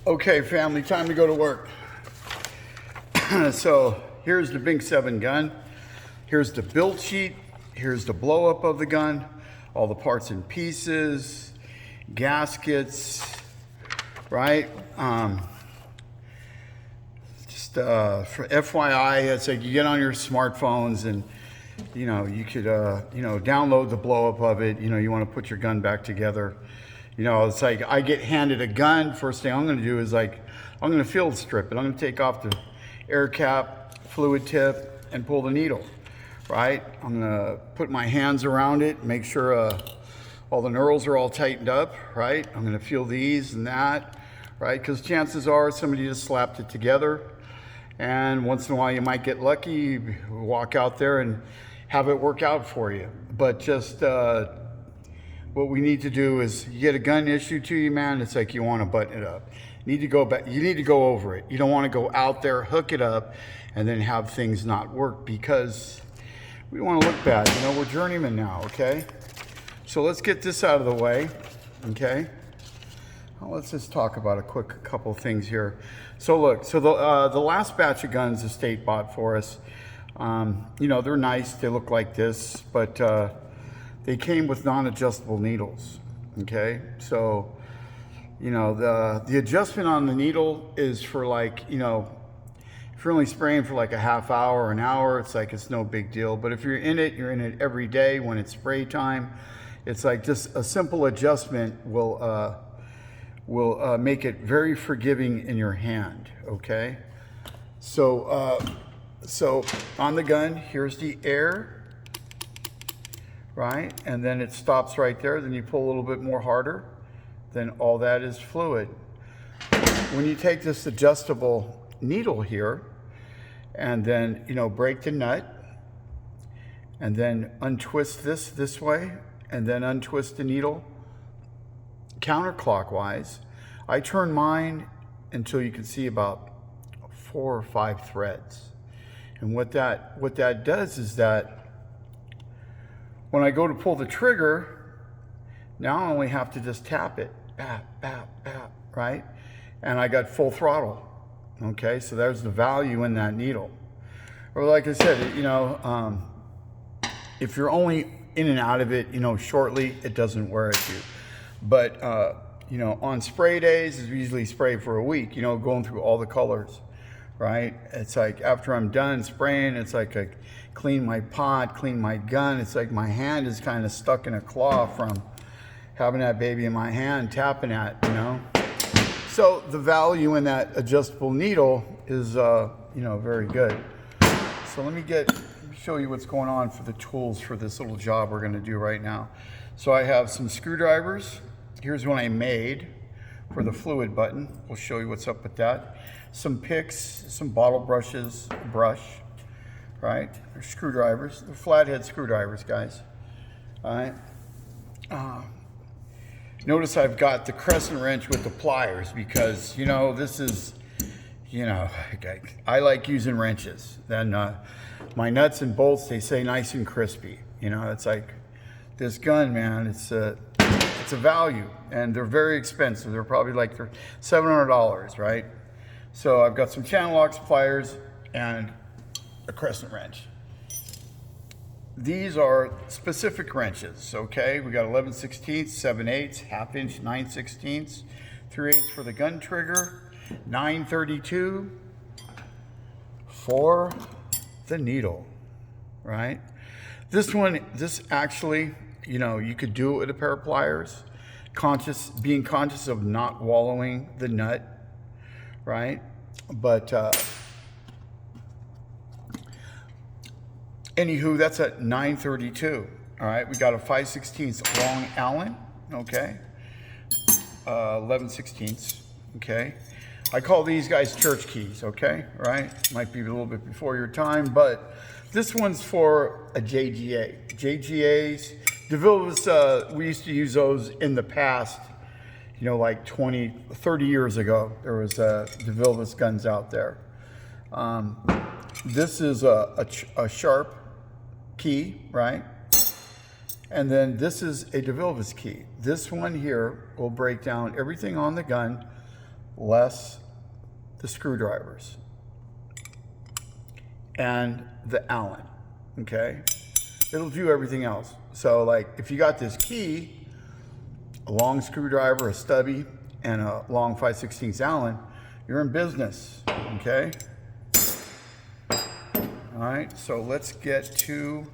Okay, family, time to go to work. So here's the Binks 7 gun. Here's the build sheet. Here's the blow up of the gun. All the parts and pieces, gaskets, right? For FYI, it's like you get on your smartphones and you could download the blow up of it. You want to put your gun back together. It's like I get handed a gun. First thing I'm going to do is I'm going to field strip it. I'm going to take off the air cap, fluid tip, and pull the needle, right? I'm going to put my hands around it, make sure all the knurls are all tightened up, right? I'm going to feel these and that, right? Because chances are somebody just slapped it together. And once in a while you might get lucky, you walk out there and have it work out for you. But just what we need to do is you get a gun issued to you, man, it's like you want to button it up. You need to go back, you need to go over it. You don't want to go out there, hook it up, and then have things not work, because we don't want to look bad. We're journeymen now, okay? So let's get this out of the way, okay? Well, let's just talk about a couple things here. So look, the last batch of guns the state bought for us, they're nice, they look like this, but they came with non-adjustable needles, okay? So, the adjustment on the needle is for if you're only spraying for like a half hour or an hour, it's no big deal. But if you're in it every day when it's spray time, it's like just a simple adjustment will make it very forgiving in your hand, okay? So on the gun, here's the air, right? And then it stops right there. Then you pull a little bit more harder. Then all that is fluid. When you take this adjustable needle here and then, break the nut and then untwist this way and then untwist the needle counterclockwise, I turn mine until you can see about 4 or 5 threads. And what that does is that when I go to pull the trigger, now I only have to just tap it, bap, bap, bap, right? And I got full throttle, okay? So there's the value in that needle. Or like I said, if you're only in and out of it, shortly, it doesn't wear at you. But, on spray days, we usually spray for a week, going through all the colors, right? It's like after I'm done spraying, it's like I clean my pot, clean my gun. It's like my hand is kind of stuck in a claw from having that baby in my hand, tapping at, So the value in that adjustable needle is, very good. So let me show you what's going on for the tools for this little job we're going to do right now. So I have some screwdrivers. Here's one I made for the fluid button. We'll show you what's up with that. Some picks, some bottle brushes, a brush, right? They're screwdrivers. They're flathead screwdrivers, guys. All right. Notice I've got the crescent wrench with the pliers because, this is, I like using wrenches. Then my nuts and bolts, they say nice and crispy. It's like this gun, man, it's a value, and they're very expensive. They're probably like $700, right? So I've got some channel locks, pliers, and a crescent wrench. These are specific wrenches, okay? We got 11/16, 7/8, half inch, 9/16, 3/8 for the gun trigger, 9/32 for the needle, right? This actually, you could do it with a pair of pliers, being conscious of not wallowing the nut, right? But anywho, that's at 9/32. All right, we got a 5/16 long Allen, okay, 11/16, okay. I call these guys church keys, okay, right? Might be a little bit before your time, but this one's for a JGA. JGAs, DeVilbiss, we used to use those in the past, like 20, 30 years ago. There was DeVilbiss guns out there. This is a sharp key, right? And then this is a DeVilbiss key. This one here will break down everything on the gun less the screwdrivers and the Allen, okay? It'll do everything else. So like if you got this key, a long screwdriver, a stubby, and a long 5/16 Allen, you're in business, okay? All right, so let's get to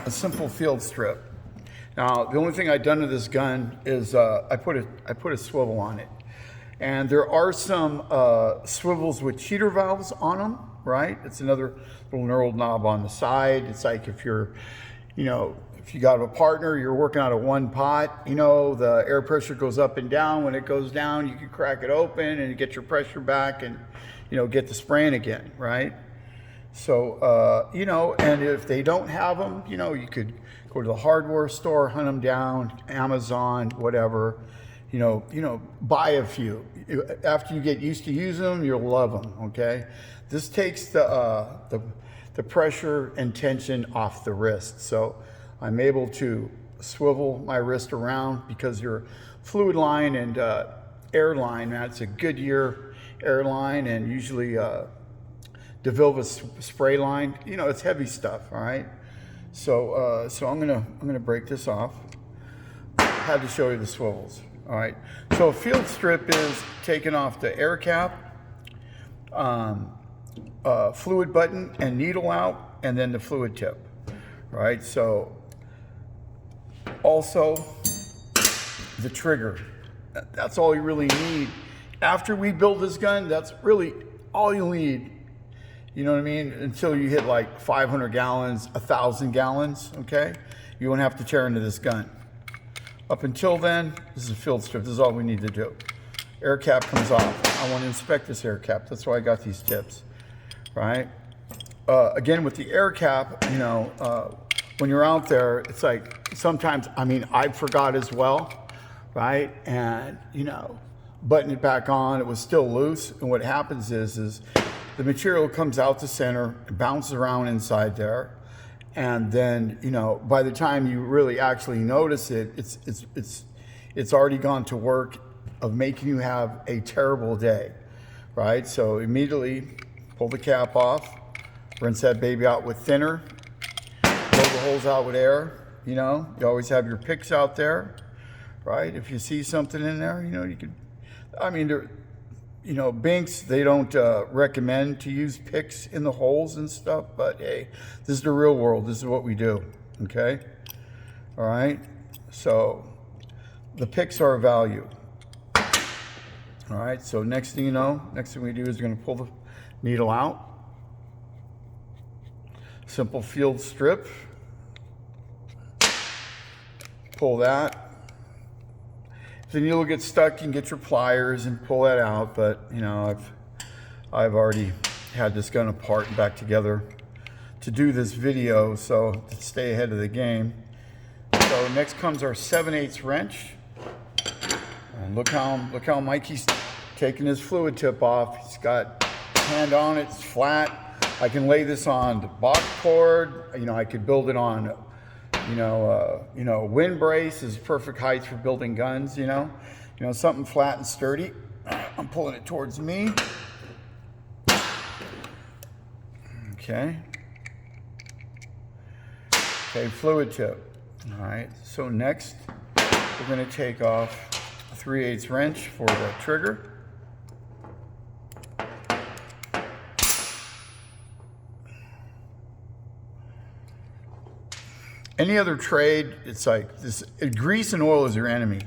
a simple field strip. Now, the only thing I've done to this gun is I put a swivel on it. And there are some swivels with cheater valves on them, right? It's another little knurled knob on the side. It's like if you're, you know, if you got a partner, you're working out of one pot, you know, the air pressure goes up and down. When it goes down, you can crack it open and get your pressure back and, you know, get the spraying again, right? So, you know, and if they don't have them, you know, you could go to the hardware store, hunt them down, Amazon, whatever, you know, buy a few. After you get used to using them, you'll love them, okay? This takes the pressure and tension off the wrist. So I'm able to swivel my wrist around because your fluid line and air line, that's a Goodyear air line, and usually DeVilva spray line, you know, it's heavy stuff, all right? So I'm gonna break this off. Had to show you the swivels, all right? So a field strip is taking off the air cap, fluid button and needle out, and then the fluid tip, right? So also the trigger, that's all you really need. After we build this gun, that's really all you'll need. You know what I mean? Until you hit like 500 gallons, 1,000 gallons, okay? You won't have to tear into this gun. Up until then, this is a field strip. This is all we need to do. Air cap comes off. I want to inspect this air cap. That's why I got these tips, right? Again, with the air cap, you know, when you're out there, it's like sometimes, I mean, I forgot as well, right? And, you know, button it back on, it was still loose. And what happens is the material comes out the center, bounces around inside there, and then, you know, by the time you really actually notice it, it's already gone to work of making you have a terrible day, right? So immediately pull the cap off, rinse that baby out with thinner, blow the holes out with air. You know, you always have your picks out there, right? If you see something in there, you know, you could, I mean, you know, Binks, they don't recommend to use picks in the holes and stuff, but hey, this is the real world. This is what we do, okay? All right, so the picks are a value. All right, so next thing you know, next thing we do is we're gonna pull the needle out. Simple field strip. Pull that. The needle will get stuck, you can get your pliers and pull that out, but you know, I've already had this gun apart and back together to do this video, so to stay ahead of the game. So next comes our 7/8 wrench. And look how Mikey's taking his fluid tip off. He's got hand on it, it's flat. I can lay this on the box cord, you know, I could build it on you know, wind brace is perfect height for building guns, you know, something flat and sturdy. I'm pulling it towards me. Okay. Okay, fluid tip. All right, so next we're gonna take off a 3/8 wrench for the trigger. Any other trade, it's like this, grease and oil is your enemy.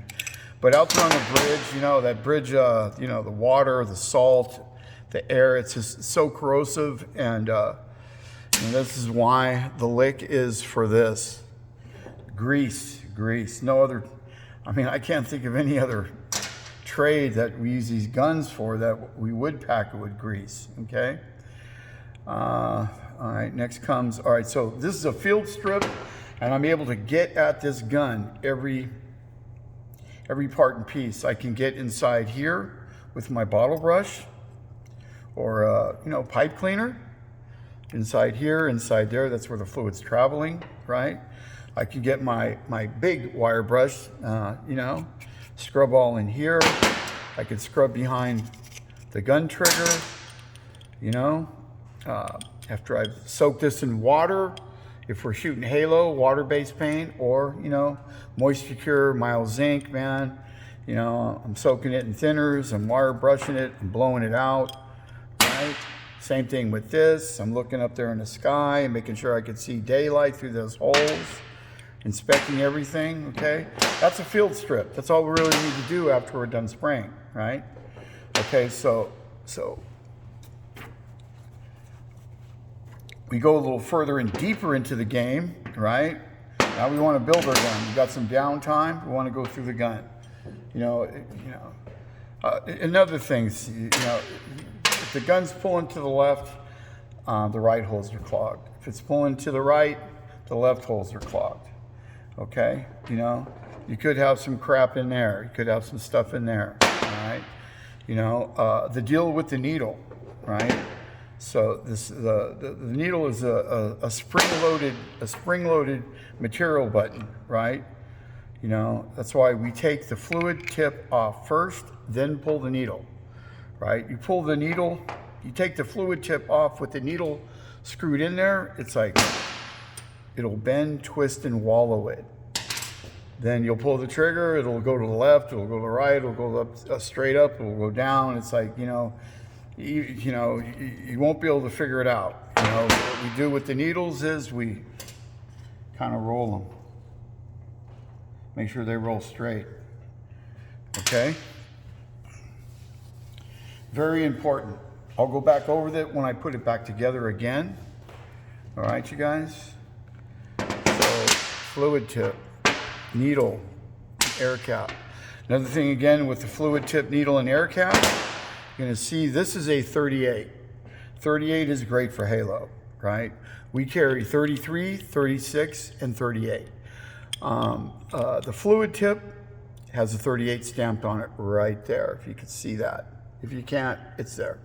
But out there on the bridge, you know, that bridge, you know, the water, the salt, the air, it's just so corrosive. And this is why the lick is for this. Grease. No other, I mean, I can't think of any other trade that we use these guns for that we would pack it with grease, okay? All right, next comes, all right, so this is a field strip. And I'm able to get at this gun every part and piece. I can get inside here with my bottle brush or, you know, pipe cleaner. Inside here, inside there, that's where the fluid's traveling, right? I can get my big wire brush, you know, scrub all in here. I could scrub behind the gun trigger, you know, after I've soaked this in water, if we're shooting halo, water-based paint, or, you know, moisture cure, mild zinc, man. You know, I'm soaking it in thinners, I'm wire brushing it, I'm blowing it out, right? Same thing with this. I'm looking up there in the sky and making sure I can see daylight through those holes, inspecting everything, okay? That's a field strip. That's all we really need to do after we're done spraying, right? Okay, so we go a little further and deeper into the game, right? Now we want to build our gun. We got some downtime. We want to go through the gun. And other things, you know, if the gun's pulling to the left, the right holes are clogged. If it's pulling to the right, the left holes are clogged. Okay, you know, you could have some crap in there. You could have some stuff in there. All right, you know, the deal with the needle, right? So this the needle is a spring-loaded material button, right? You know, that's why we take the fluid tip off first, then pull the needle, right? You pull the needle, you take the fluid tip off with the needle screwed in there, it's like, it'll bend, twist, and wallow it. Then you'll pull the trigger, it'll go to the left, it'll go to the right, it'll go up, straight up, it'll go down. It's like, you know, you won't be able to figure it out. You know, what we do with the needles is we kind of roll them. Make sure they roll straight, okay? Very important. I'll go back over that when I put it back together again. All right, you guys? So, fluid tip, needle, air cap. Another thing again with the fluid tip, needle, and air cap, you're gonna see this is a 38. 38 is great for halo, right? We carry 33, 36, and 38. The fluid tip has a 38 stamped on it right there, if you can see that. If you can't, it's there.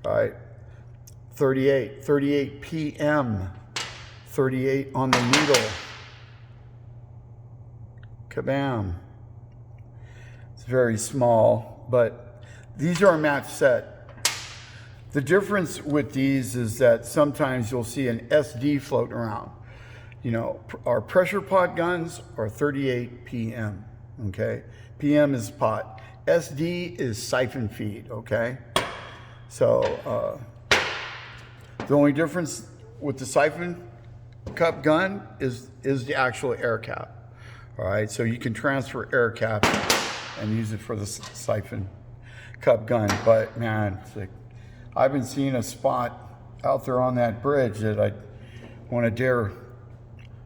All right, 38 PM, 38 on the needle. Kabam. It's very small, but these are a match set. The difference with these is that sometimes you'll see an SD floating around. You know, our pressure pot guns are 38 PM, okay? PM is pot. SD is siphon feed, okay? So the only difference with the siphon cup gun is the actual air cap, all right? So you can transfer air cap and use it for the siphon cup gun, but man, it's like, I've been seeing a spot out there on that bridge that I want to dare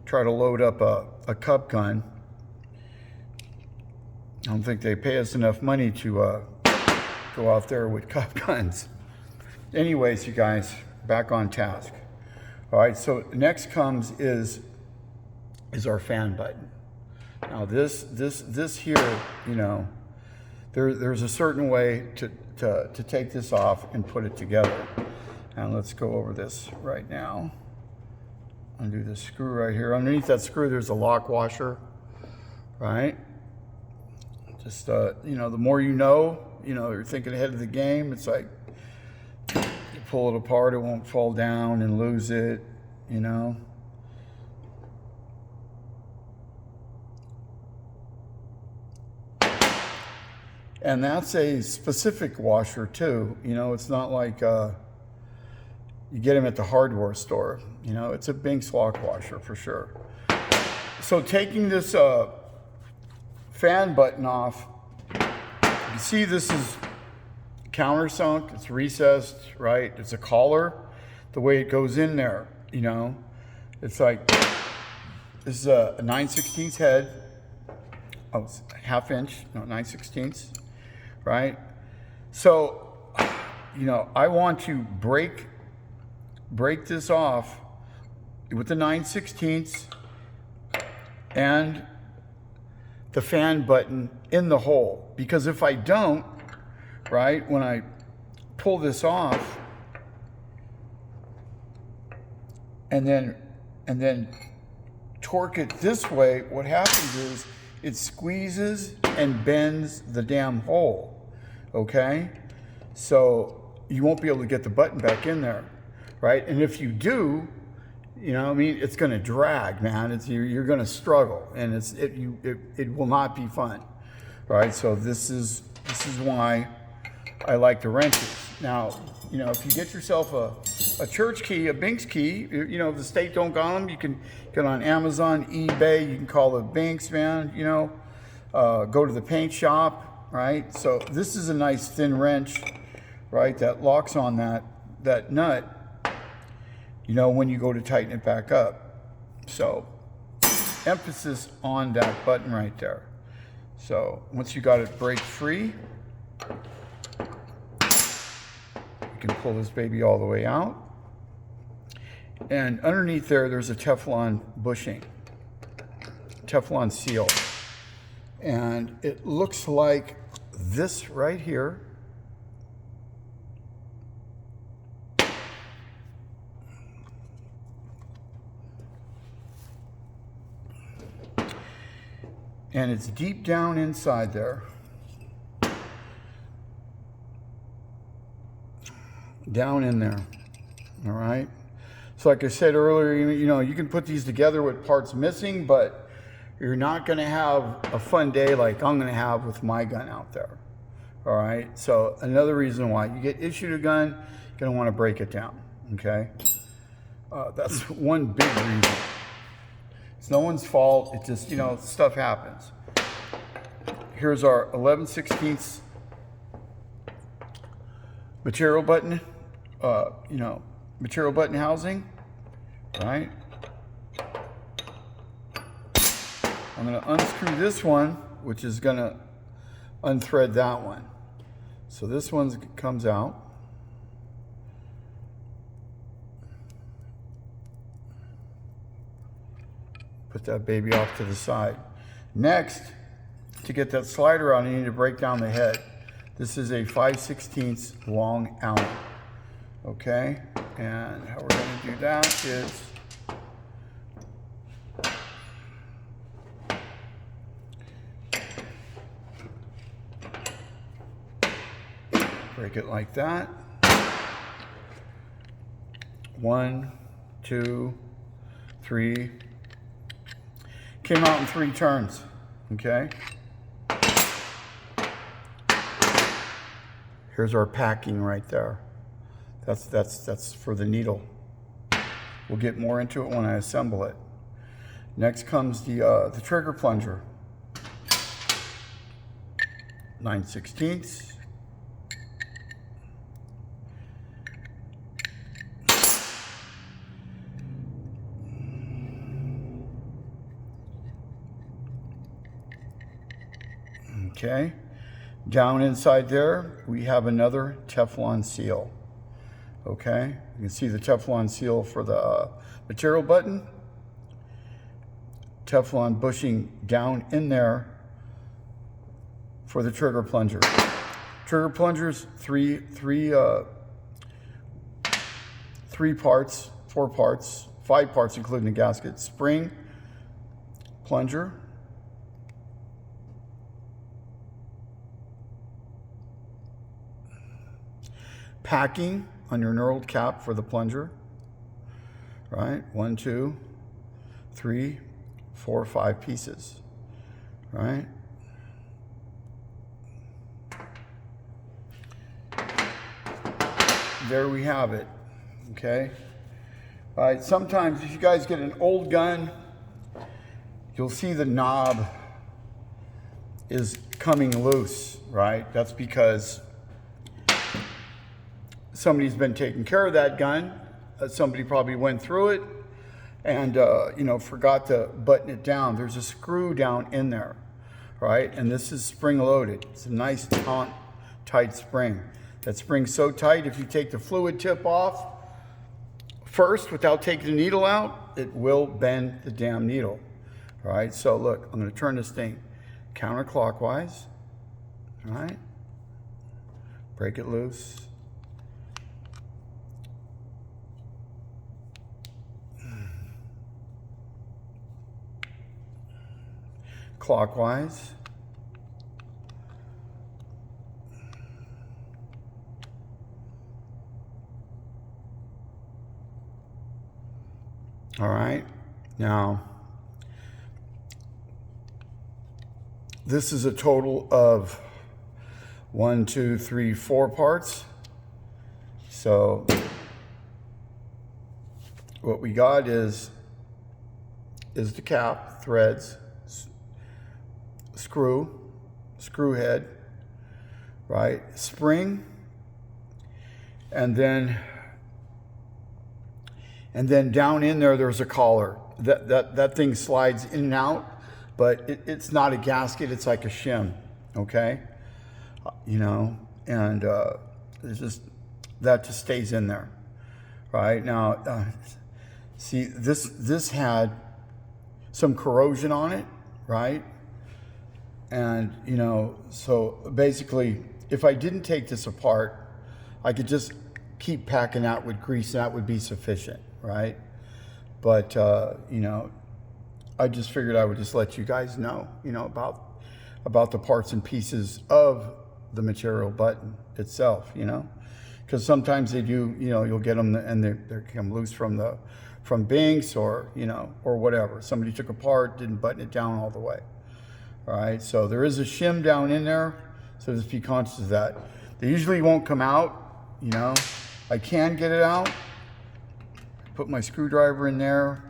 try to load up a cup gun. I don't think they pay us enough money to go out there with cup guns. Anyways, you guys, back on task. All right, so next comes is our fan button. Now this here, you know, there's a certain way to take this off and put it together. And let's go over this right now. Undo this screw right here. Underneath that screw, there's a lock washer, right? Just, you know, the more you know, you're thinking ahead of the game. It's like, you pull it apart, it won't fall down and lose it, you know? And that's a specific washer too. You know, it's not like you get them at the hardware store. You know, it's a Binks lock washer for sure. So taking this fan button off, you see this is countersunk, it's recessed, right? It's a collar, the way it goes in there, you know? It's like, this is a 9/16 head. Oh, it's a 1/2 inch, no, 9/16, right? So, you know, I want to break this off with the 9/16 and the fan button in the hole, because if I don't, right, when I pull this off and then torque it this way, what happens it squeezes and bends the damn hole, okay? So you won't be able to get the button back in there, right? And if you do, you know what I mean, it's going to drag, man. You're going to struggle, and it will not be fun, right? So this is why I like the wrenches. Now, you know, if you get yourself a church key, a Binks key, you know, if the state don't got them, you can get on Amazon, eBay. You can call the Binks, man. You know, go to the paint shop, right? So this is a nice thin wrench, right? That locks on that nut, you know, when you go to tighten it back up. So emphasis on that button right there. So once you got it break free, you can pull this baby all the way out. And underneath there's a Teflon bushing, Teflon seal. And it looks like this right here. And it's deep down inside there. Down in there, all right? So like I said earlier, you know, you can put these together with parts missing, but you're not gonna have a fun day like I'm gonna have with my gun out there, all right? So another reason why you get issued a gun, you're gonna wanna break it down, okay? That's one big reason. It's no one's fault, it just, you know, stuff happens. Here's our 11/16 material button, you know, material button housing, right? I'm gonna unscrew this one, which is gonna unthread that one. So this one comes out. Put that baby off to the side. Next, to get that slider out, you need to break down the head. This is a 5/16 long Allen, okay? And how we're gonna do that is break it like that. 1, 2, 3. Came out in 3 turns, okay? Here's our packing right there. That's for the needle. We'll get more into it when I assemble it. Next comes the trigger plunger. 9/16. Okay. Down inside there, we have another Teflon seal. Okay, you can see the Teflon seal for the material button. Teflon bushing down in there for the trigger plunger. Trigger plungers, three parts, 4 parts, 5 parts including the gasket. Spring, plunger, packing on your knurled cap for the plunger, right? 1, 2, 3, 4, 5 pieces, right? There we have it, okay? All right, sometimes if you guys get an old gun, you'll see the knob is coming loose, right? That's because somebody's been taking care of that gun. Somebody probably went through it and you know, forgot to button it down. There's a screw down in there, right? And this is spring loaded. It's a nice tight spring. That spring's so tight, if you take the fluid tip off first without taking the needle out, it will bend the damn needle. All right, so look, I'm gonna turn this thing counterclockwise, all right? Break it loose. clockwise. All right, now this is a total of 1, 2, 3, 4 parts. So what we got is the cap, threads, screw head, right? Spring, and then down in there's a collar. That thing slides in and out, but it's not a gasket, it's like a shim, okay? You know, and that just stays in there, right? Now, see, this had some corrosion on it, right? And, you know, so basically, if I didn't take this apart, I could just keep packing out with grease, and that would be sufficient, right? But, you know, I just figured I would just let you guys know, you know, about the parts and pieces of the material button itself, you know, because sometimes they do, you know, you'll get them and they come loose from Binks or, you know, or whatever. Somebody took a part, didn't button it down all the way. All right, so there is a shim down in there, so just be conscious of that. They usually won't come out, you know. I can get it out. Put my screwdriver in there,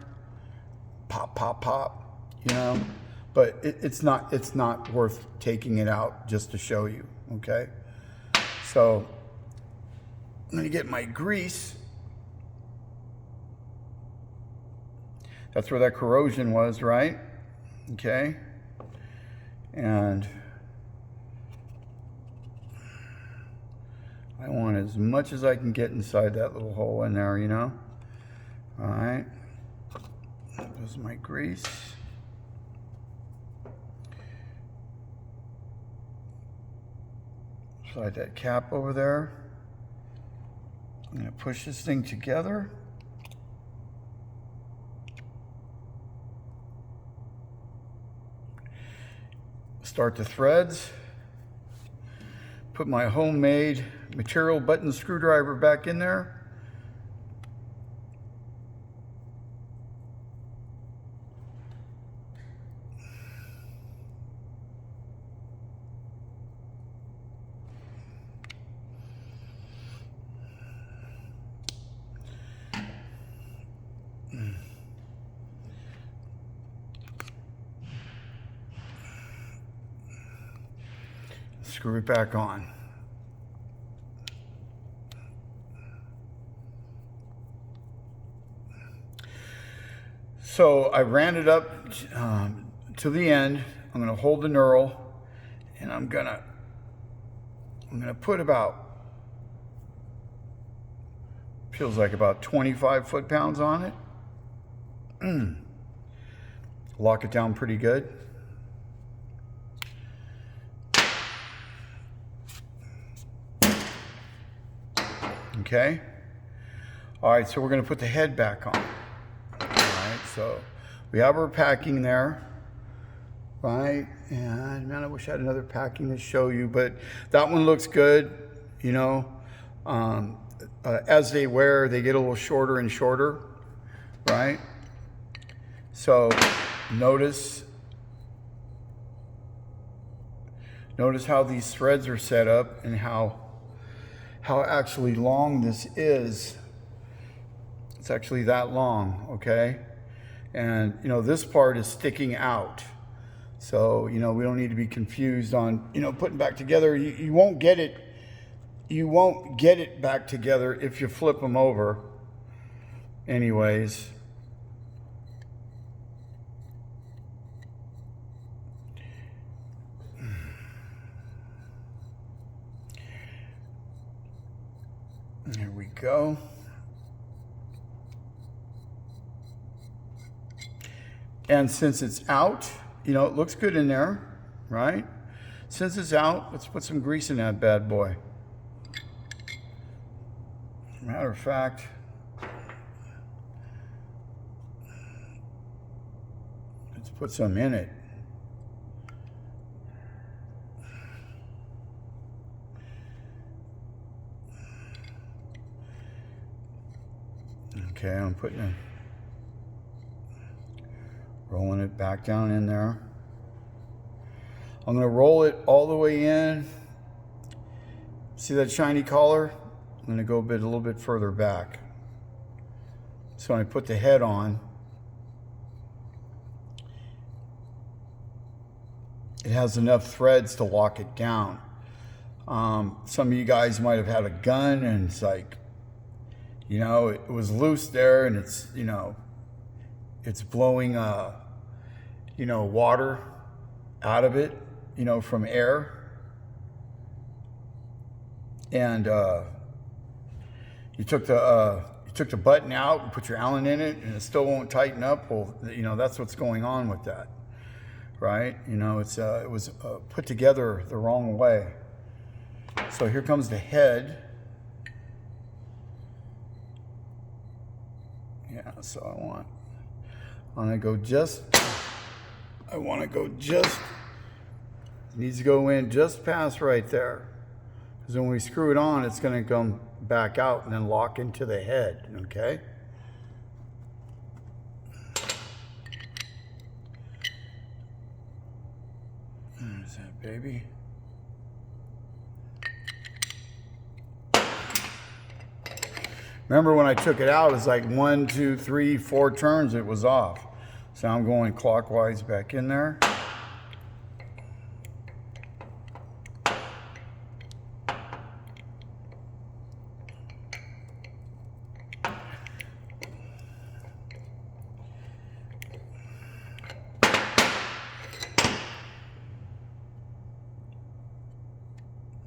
pop, pop, pop, you know. But it's not worth taking it out just to show you, okay? So I'm gonna get my grease. That's where that corrosion was, right? Okay. And I want as much as I can get inside that little hole in there, you know? All right. There's my grease. Slide that cap over there. I'm gonna push this thing together. Start the threads. Put my homemade material button screwdriver back in there. Screw it back on. So I ran it up to the end. I'm going to hold the knurl, and I'm going to put about, feels like about 25 foot-pounds on it. Lock it down pretty good. Okay. All right, so we're going to put the head back on. All right, so we have our packing there, right? And man, I wish I had another packing to show you, but that one looks good. You know, as they wear, they get a little shorter and shorter, right? So notice how these threads are set up and how actually long this is. It's actually that long, okay? And, you know, this part is sticking out. So, you know, we don't need to be confused on, you know, putting back together. You won't get it. You won't get it back together if you flip them over. Anyways. There we go. And since it's out, you know, it looks good in there, right? Since it's out, let's put some grease in that bad boy. Matter of fact, let's put some in it. Okay, I'm putting it, rolling it back down in there. I'm going to roll it all the way in. See that shiny collar? I'm going to go a little bit further back. So when I put the head on, it has enough threads to lock it down. Some of you guys might have had a gun and it's like, you know, it was loose there and it's, you know, it's blowing, you know, water out of it, you know, from air. And you took the button out and put your Allen in it and it still won't tighten up. Well, you know, that's what's going on with that, right? You know, it was put together the wrong way. So here comes the head. Yeah, so I want to go just, it needs to go in just past right there. Because when we screw it on, it's going to come back out and then lock into the head, okay? There's that baby. Remember when I took it out, it's like 1, 2, 3, 4 turns, it was off. So I'm going clockwise back in there.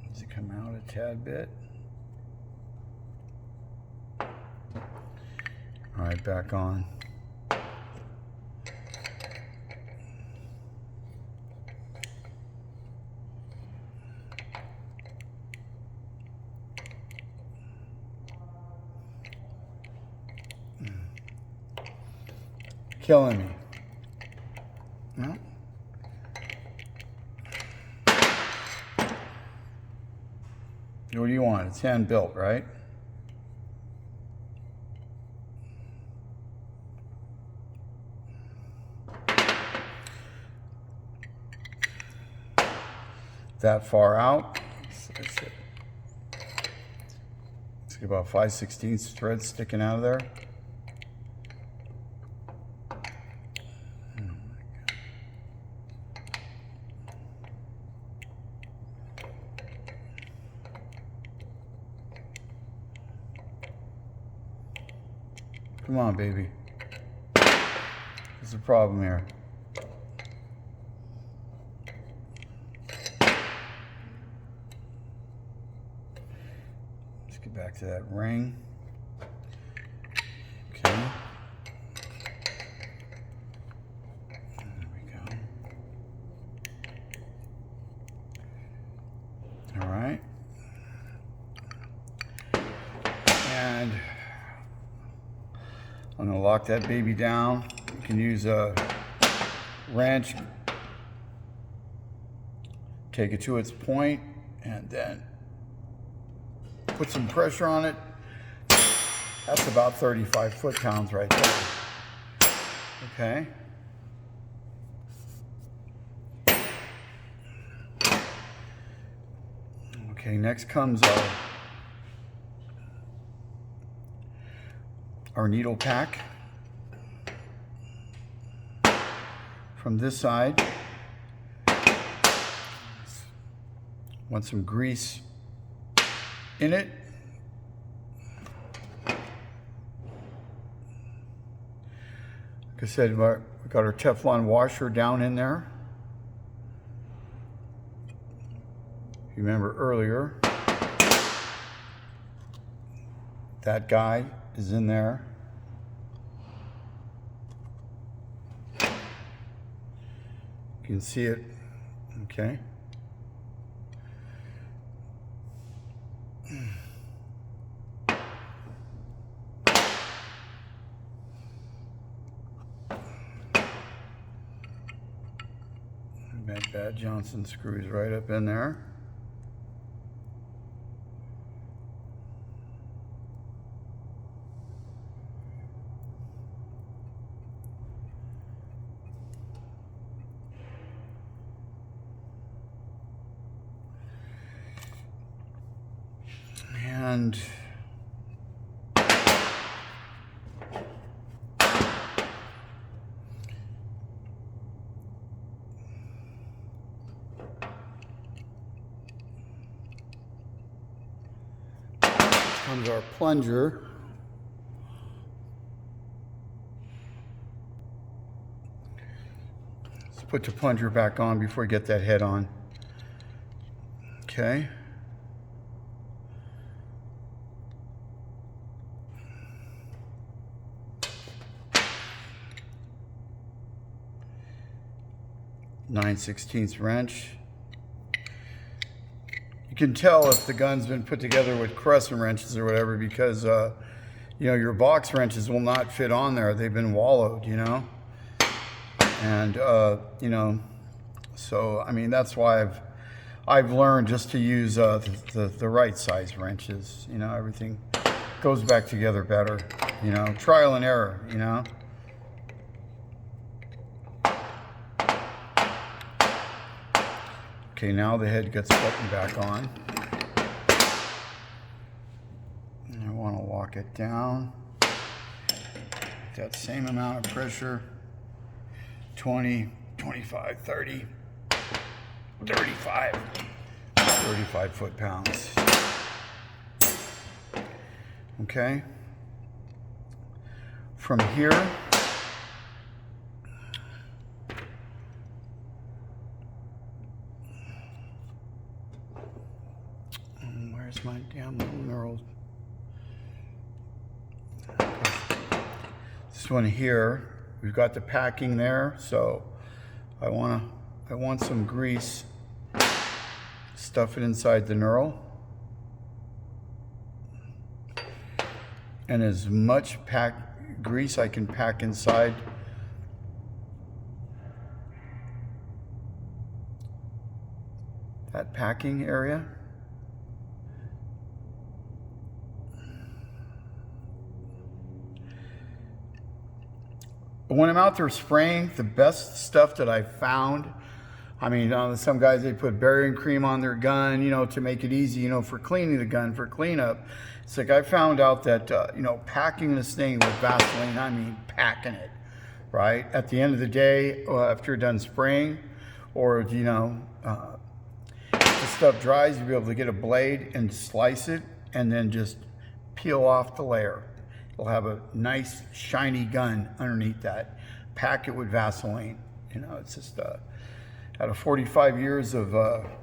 Does it come out a tad bit? All right, back on. Killing me. No? What do you want? It's hand built, right? That far out. Let's get about 5/16 thread sticking out of there. Come on, baby. What's the problem here? Let's get back to that ring. Okay. There we go. All right. And I'm going to lock that baby down. You can use a wrench, take it to its point, and then put some pressure on it. That's about 35 foot-pounds right there. Okay. Okay, next comes our needle pack. From this side, want some grease in it. Like I said, we got our Teflon washer down in there. If you remember earlier, that guy is in there. You can see it, okay? Bad Johnson screws right up in there. And comes our plunger. Let's put the plunger back on before we get that head on. Okay. (9/16) wrench. You can tell if the gun's been put together with crescent wrenches or whatever, because you know, your box wrenches will not fit on there. They've been wallowed, you know. And you know, so I mean, that's why I've learned just to use the right size wrenches. You know, everything goes back together better. You know, trial and error. You know. Okay, now the head gets buttoned back on. And I want to lock it down. That same amount of pressure. 20, 25, 30, 35 foot-pounds. Okay. From here, where's my damn little knurled? This one here, we've got the packing there, so I want some grease. Stuff it inside the knurl. And as much grease I can pack inside that packing area. When I'm out there spraying, the best stuff that I've found, I mean, some guys, they put barium cream on their gun, you know, to make it easy, you know, for cleaning the gun, for cleanup. It's like I found out that, you know, packing this thing with Vaseline, I mean packing it, right? At the end of the day, after you're done spraying, or, you know, if the stuff dries, you'll be able to get a blade and slice it, and then just peel off the layer. You'll have a nice, shiny gun underneath that. Pack it with Vaseline. You know, it's just, out of 45 years of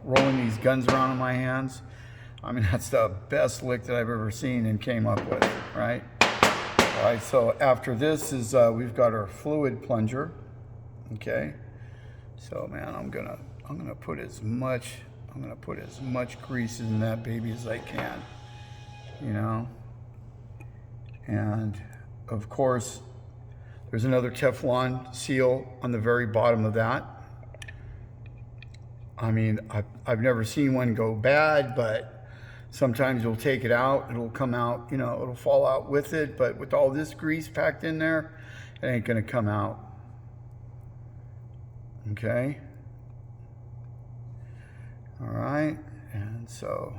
rolling these guns around in my hands, I mean, that's the best lick that I've ever seen and came up with, right? All right, so after this is, we've got our fluid plunger, okay? So, man, I'm gonna put as much grease in that baby as I can, you know? And of course, there's another Teflon seal on the very bottom of that. I mean, I've never seen one go bad, but sometimes you'll take it out, it'll come out, you know, it'll fall out with it, but with all this grease packed in there, it ain't gonna come out. Okay? All right, and so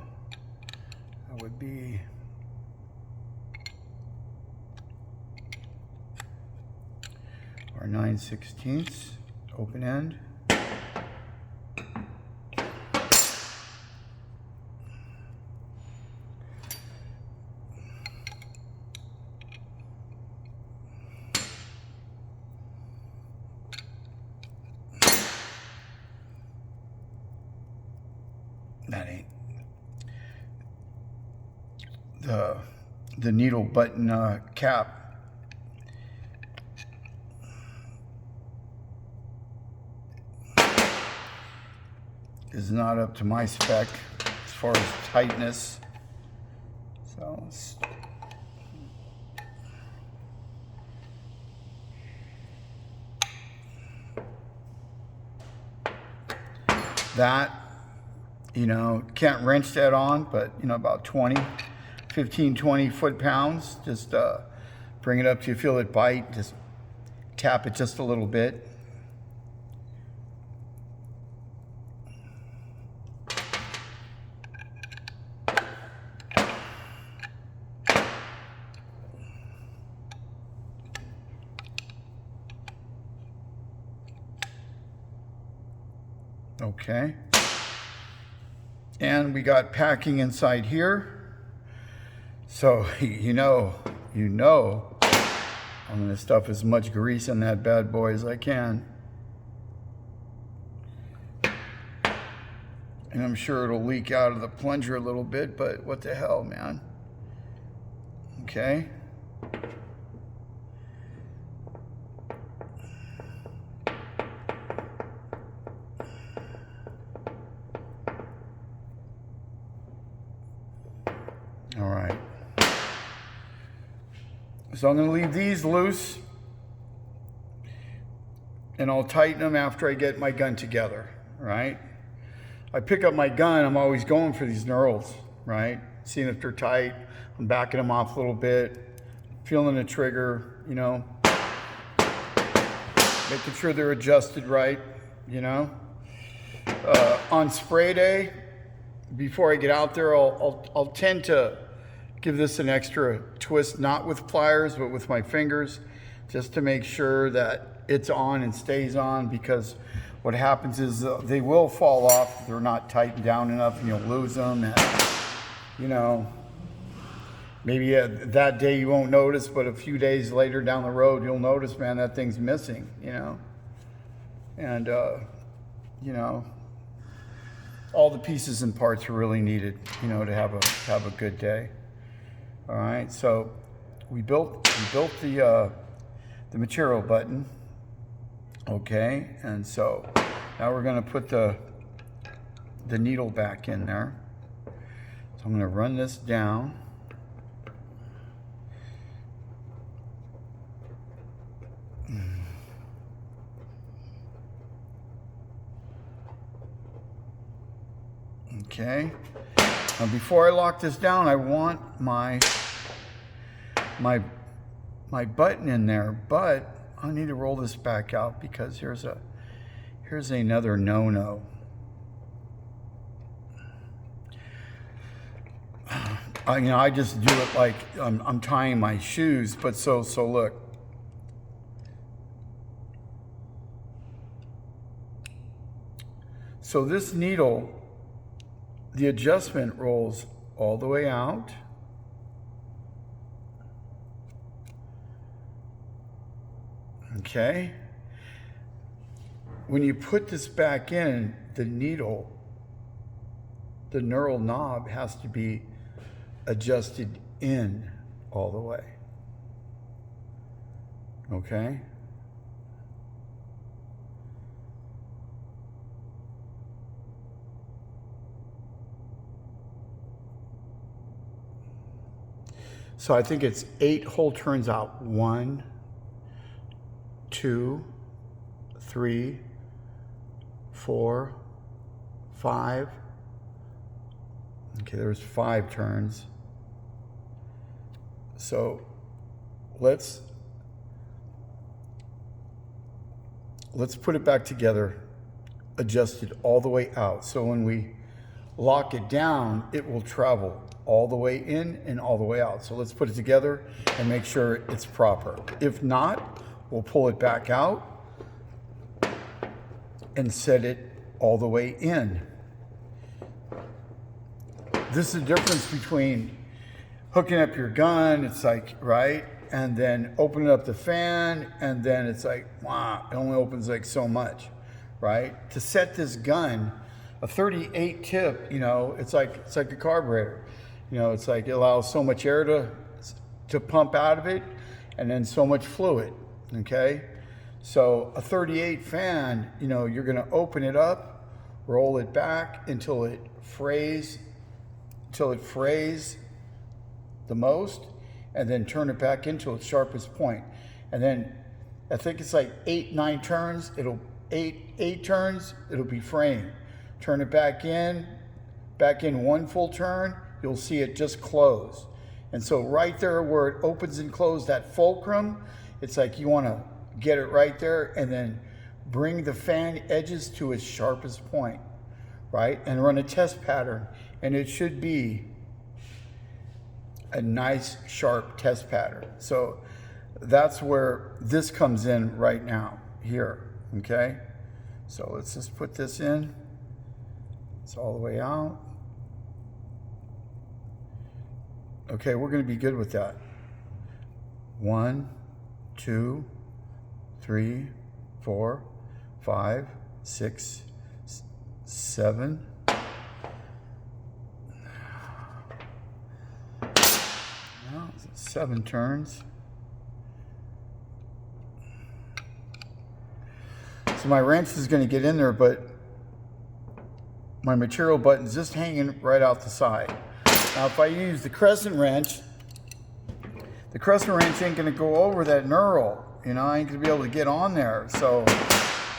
that would be our 9/16 open end. That ain't the needle button cap. Is not up to my spec as far as tightness. So that, you know, can't wrench that on, but you know, about 15, 20 foot-pounds, just bring it up till you feel it bite, just tap it just a little bit. Okay. And we got packing inside here. So, you know, I'm gonna stuff as much grease in that bad boy as I can. And I'm sure it'll leak out of the plunger a little bit, but what the hell, man? Okay. All right. So I'm going to leave these loose, and I'll tighten them after I get my gun together, right? I pick up my gun, I'm always going for these knurls, right? Seeing if they're tight, I'm backing them off a little bit, feeling the trigger, you know, making sure they're adjusted right, you know. On spray day, before I get out there, I'll tend to give this an extra twist, not with pliers, but with my fingers, just to make sure that it's on and stays on, because what happens is they will fall off if they're not tightened down enough, and you'll lose them. And, you know, maybe that day you won't notice, but a few days later down the road, you'll notice, man, that thing's missing, you know. And, you know, all the pieces and parts are really needed, you know, to have a good day. All right, so we built the material button, okay, and so now we're going to put the needle back in there. So I'm going to run this down. Okay. Now before I lock this down, I want my button in there, but I need to roll this back out because here's another no-no. I just do it like I'm tying my shoes, but so look. So this needle, the adjustment rolls all the way out. Okay. When you put this back in, the needle, the knurl knob has to be adjusted in all the way. Okay. So I think it's 8 whole turns out. 1, 2, 3, 4, 5. Okay, there's 5 turns. So let's put it back together, adjusted all the way out. So when we lock it down, it will travel all the way in and all the way out. So let's put it together and make sure it's proper. If not, we'll pull it back out and set it all the way in. This is the difference between hooking up your gun, it's like, right? And then opening up the fan, and then it's like, wow, it only opens like so much, right? To set this gun, a 38 tip, you know, it's like a carburetor. You know, it's like it allows so much air to pump out of it, and then so much fluid, okay? So a 38 fan, you know, you're gonna open it up, roll it back until it frays the most, and then turn it back into its sharpest point. And then I think it's like 8-9 turns, eight turns, it'll be fraying. Turn it back in 1 full turn, you'll see it just close. And so right there where it opens and closes, that fulcrum, it's like you want to get it right there and then bring the fan edges to its sharpest point, right? And run a test pattern. And it should be a nice sharp test pattern. So that's where this comes in right now, here, okay? So let's just put this in. It's all the way out. Okay, we're going to be good with that. 1, 2, 3, 4, 5, 6, 7. Well, 7 turns. So my wrench is going to get in there, but my material button's just hanging right out the side. Now, if I use the crescent wrench ain't going to go over that knurl. You know, I ain't going to be able to get on there. So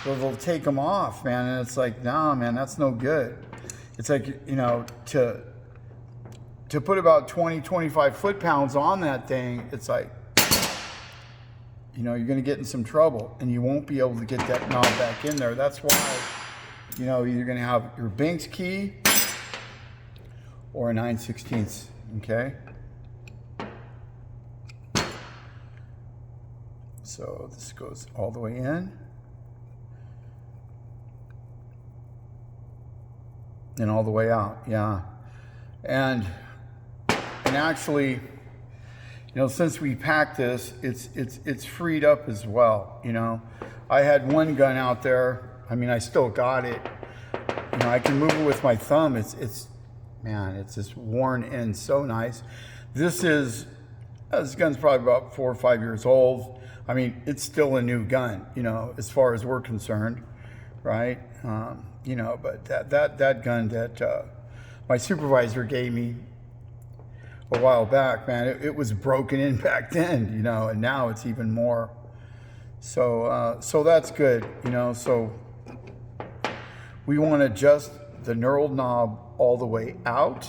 they'll take them off, man. And it's like, nah, man, that's no good. It's like, you know, to put about 20, 25 foot-pounds on that thing, it's like, you know, you're going to get in some trouble, and you won't be able to get that knob back in there. That's why, you know, you're going to have your Binks key or a 9/16, okay? So this goes all the way in. And all the way out, yeah. And actually, you know, since we packed this, it's freed up as well, you know. I had one gun out there. I mean, I still got it. You know, I can move it with my thumb. Man, it's just worn in so nice. This gun's probably about 4 or 5 years old. I mean, it's still a new gun, you know, as far as we're concerned, right? You know, but that gun that my supervisor gave me a while back, man, it was broken in back then, you know, and now it's even more. So that's good, you know. So we want to adjust the knurled knob all the way out.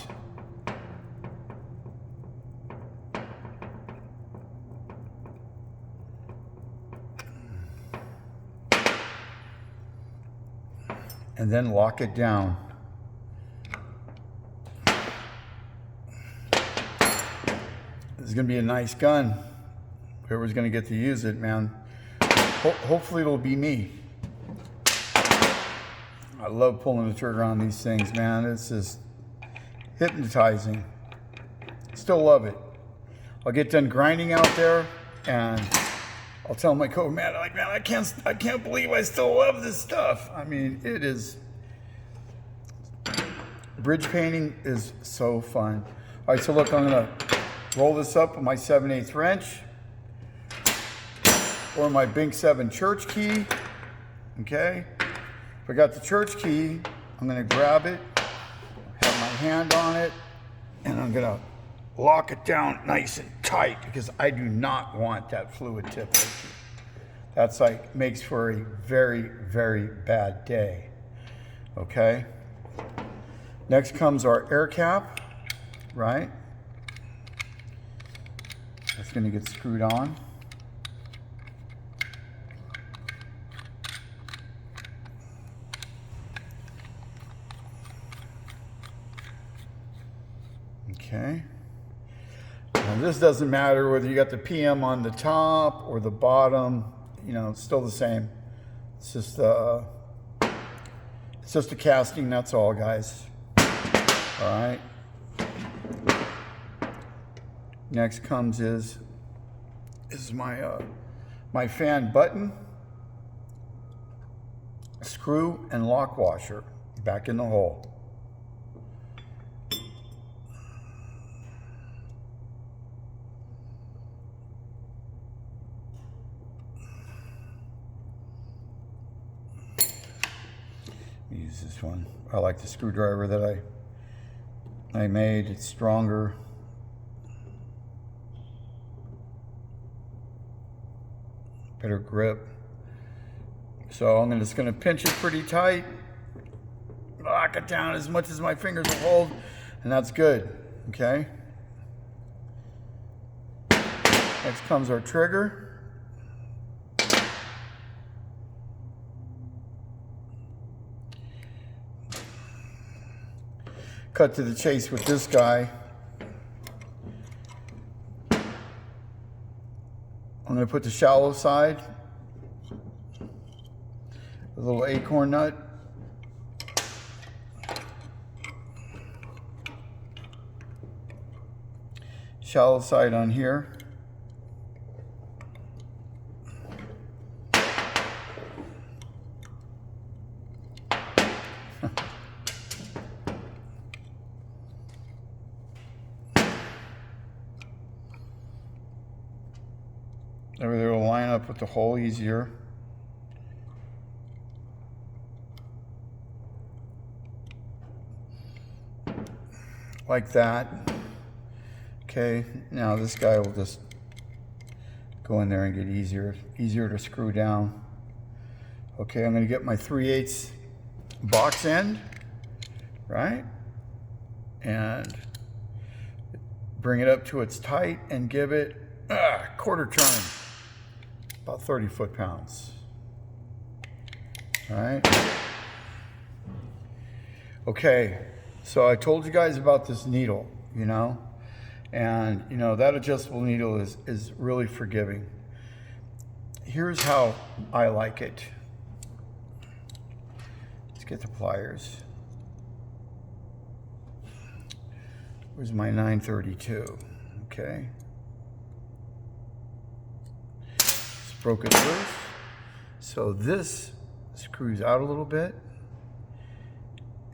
And then lock it down. This is going to be a nice gun. Whoever's going to get to use it, man. Hopefully it'll be me. I love pulling the trigger on these things, man. It's just hypnotizing. Still love it. I'll get done grinding out there, and I'll tell my co-man, like, man, I can't believe I still love this stuff. I mean, it is. Bridge painting is so fun. All right, so look, I'm gonna roll this up with my 7/8 wrench or my Binks 7 church key. Okay. If I got the church key, I'm gonna grab it, have my hand on it, and I'm gonna lock it down nice and tight because I do not want that fluid tip. That's like, makes for a very, very bad day. Okay. Next comes our air cap, right? That's gonna get screwed on. Okay. Now this doesn't matter whether you got the PM on the top or the bottom, you know, it's still the same. It's just a casting, that's all, guys. All right. Next comes is my fan button, screw and lock washer back in the hole. Use this one. I like the screwdriver that I made. It's stronger. Better grip. So I'm just going to pinch it pretty tight. Lock it down as much as my fingers will hold. And that's good. Okay. Next comes our trigger. Cut to the chase with this guy. I'm going to put the shallow side, a little acorn nut, shallow side on here. It'll line up with the hole easier. Like that. Okay, now this guy will just go in there and get easier to screw down. Okay, I'm going to get my 3/8 box end, right? And bring it up to its tight and give it a quarter turn, about 30 foot-pounds. All right. Okay, so I told you guys about this needle, you know, and you know that adjustable needle is really forgiving. Here's how I like it. Let's get the pliers. Where's my 932? Okay. Just broke it loose. So this screws out a little bit,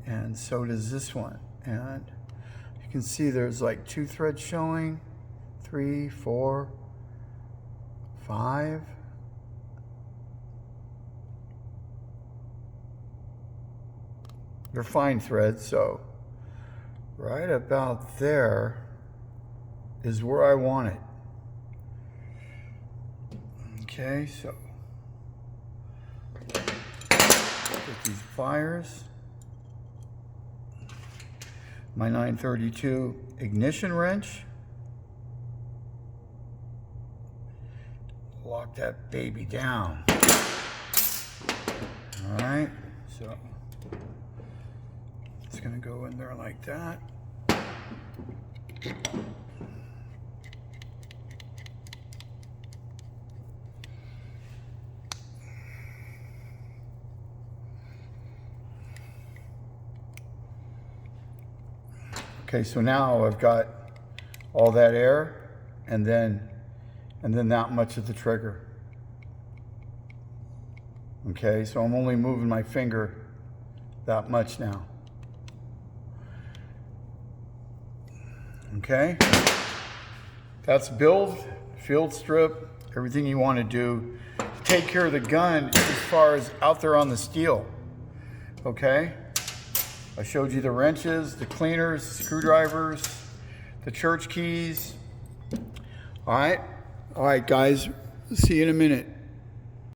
and so does this one. And you can see there's like 2 threads showing, 3, 4, 5. They're fine threads, so right about there is where I want it. Okay, so get these pliers. My 932 ignition wrench. Lock that baby down. All right, so it's gonna go in there like that. Okay, so now I've got all that air and then that much of the trigger. Okay, so I'm only moving my finger that much now. Okay, that's build, field strip, everything you want to do to take care of the gun as far as out there on the steel. Okay, I showed you the wrenches, the cleaners, screwdrivers, the church keys. All right guys, see you in a minute.